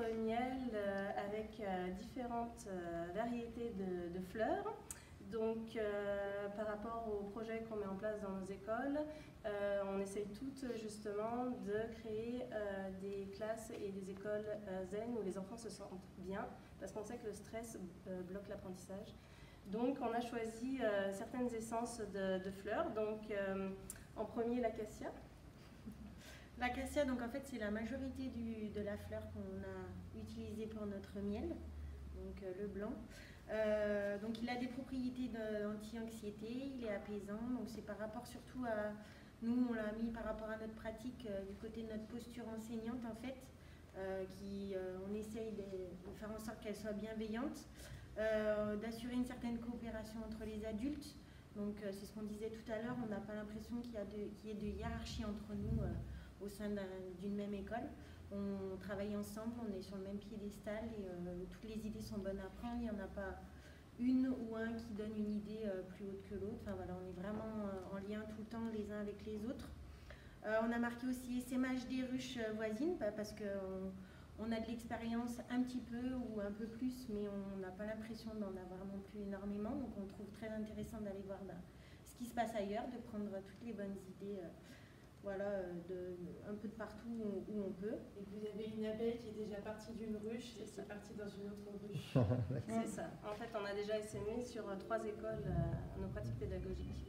miel avec différentes variétés de fleurs. Donc, par rapport aux projets qu'on met en place dans nos écoles, on essaye toutes justement de créer des classes et des écoles zen où les enfants se sentent bien, parce qu'on sait que le stress bloque l'apprentissage. Donc, on a choisi certaines essences de fleurs. Donc, en premier, l'acacia. L'acacia, donc en fait, c'est la majorité de la fleur qu'on a utilisée pour notre miel, donc le blanc. Donc il a des propriétés anti-anxiété, il est apaisant, donc c'est par rapport surtout à, nous on l'a mis par rapport à notre pratique du côté de notre posture enseignante en fait, on essaye de faire en sorte qu'elle soit bienveillante, d'assurer une certaine coopération entre les adultes, donc c'est ce qu'on disait tout à l'heure, on n'a pas l'impression qu'il y ait de hiérarchie entre nous au sein d'une même école. On travaille ensemble, on est sur le même piédestal et toutes les idées sont bonnes à prendre. Il n'y en a pas une ou un qui donne une idée plus haute que l'autre. Enfin, voilà, on est vraiment en lien tout le temps les uns avec les autres. On a marqué aussi essaimage des ruches voisines parce qu'on a de l'expérience un petit peu ou un peu plus, mais on n'a pas l'impression d'en avoir non plus énormément. Donc on trouve très intéressant d'aller voir ce qui se passe ailleurs, de prendre toutes les bonnes idées. Voilà, un peu de partout où on peut. Et vous avez une abeille qui est déjà partie d'une ruche et qui est partie dans une autre ruche. C'est ça. En fait, on a déjà essaimé sur 3 écoles nos pratiques pédagogiques.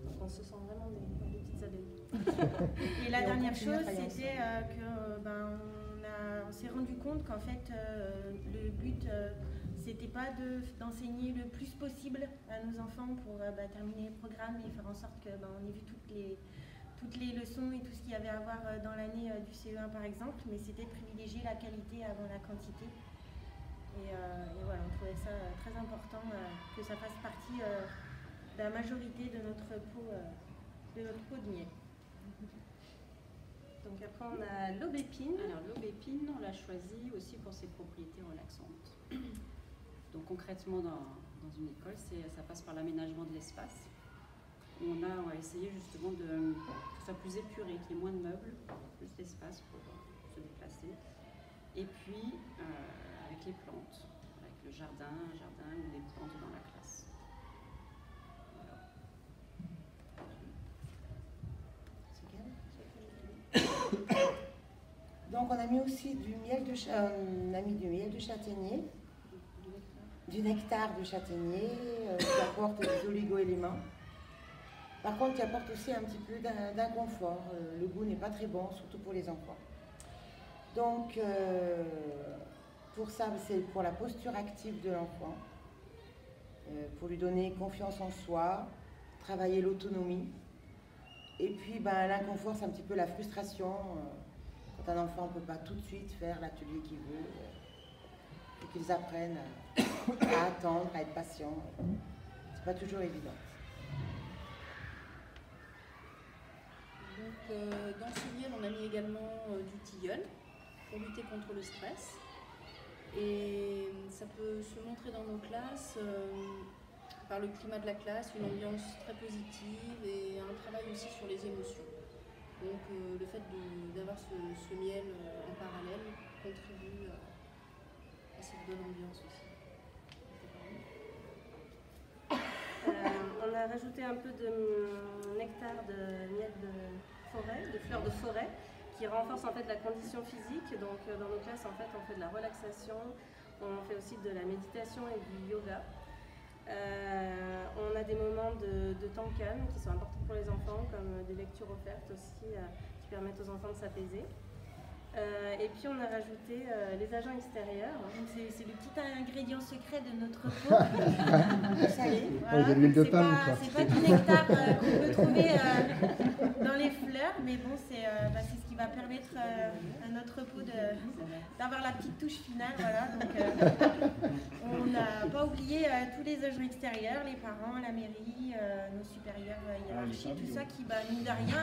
Donc on se sent vraiment des petites abeilles. Et la dernière chose, c'était on s'est rendu compte qu'en fait, le but, c'était pas d'enseigner le plus possible à nos enfants pour terminer le programme et faire en sorte qu'on ait vu toutes les leçons et tout ce qu'il y avait à voir dans l'année du CE1 par exemple, mais c'était de privilégier la qualité avant la quantité. Et voilà, on trouvait ça très important que ça fasse partie de la majorité de notre pot de miel. Donc après on a l'aubépine. Alors l'aubépine, on l'a choisi aussi pour ses propriétés relaxantes. Donc concrètement dans une école, ça passe par l'aménagement de l'espace. On a essayé justement que ce soit plus épuré, qu'il y ait moins de meubles, plus d'espace pour se déplacer. Et puis, avec les plantes, avec le jardin, ou les plantes dans la classe. Voilà. Donc on a mis aussi du miel de châtaignier, du nectar de châtaignier, qui apporte des oligo-éléments. Par contre, il apporte aussi un petit peu d'inconfort. Le goût n'est pas très bon, surtout pour les enfants. Donc, pour ça, c'est pour la posture active de l'enfant, pour lui donner confiance en soi, travailler l'autonomie. Et puis, l'inconfort, c'est un petit peu la frustration. Quand un enfant ne peut pas tout de suite faire l'atelier qu'il veut, il faut qu'ils apprennent à attendre, à être patient. C'est pas toujours évident. Donc, dans ce miel, on a mis également du tilleul pour lutter contre le stress. Et ça peut se montrer dans nos classes par le climat de la classe, une ambiance très positive et un travail aussi sur les émotions. Donc le fait d'avoir ce miel en parallèle contribue à cette bonne ambiance aussi. On a rajouté un peu de nectar de miel de forêt, de fleurs de forêt, qui renforce en fait la condition physique. Donc dans nos classes, en fait, on fait de la relaxation, on fait aussi de la méditation et du yoga. On a des moments de temps calme qui sont importants pour les enfants, comme des lectures offertes aussi qui permettent aux enfants de s'apaiser. Et puis on a rajouté les agents extérieurs. C'est le petit ingrédient secret de notre pot salé. Voilà. De l'huile de palme. C'est pas du nectar qu'on peut trouver dans les fleurs, mais bon, c'est ce qui va permettre à notre pot d'avoir la petite touche finale. Voilà. Donc, on n'a pas oublié tous les agents extérieurs, les parents, la mairie, nos supérieurs hiérarchiques, tout ça qui, mine de rien,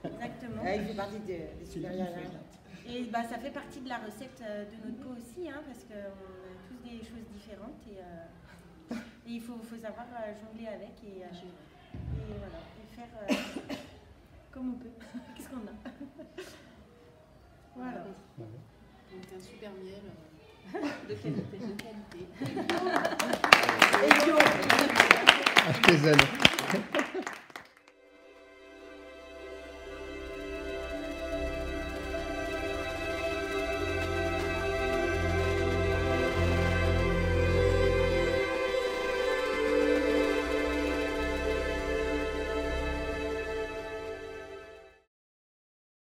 exactement. Il fait partie des supérieurs. Et ça fait partie de la recette de notre pot aussi, hein, parce qu'on a tous des choses différentes et il faut savoir jongler avec et voilà, et faire comme on peut. Qu'est-ce qu'on a? Voilà. un super miel De qualité. de qualité. Et bio. Artisanal.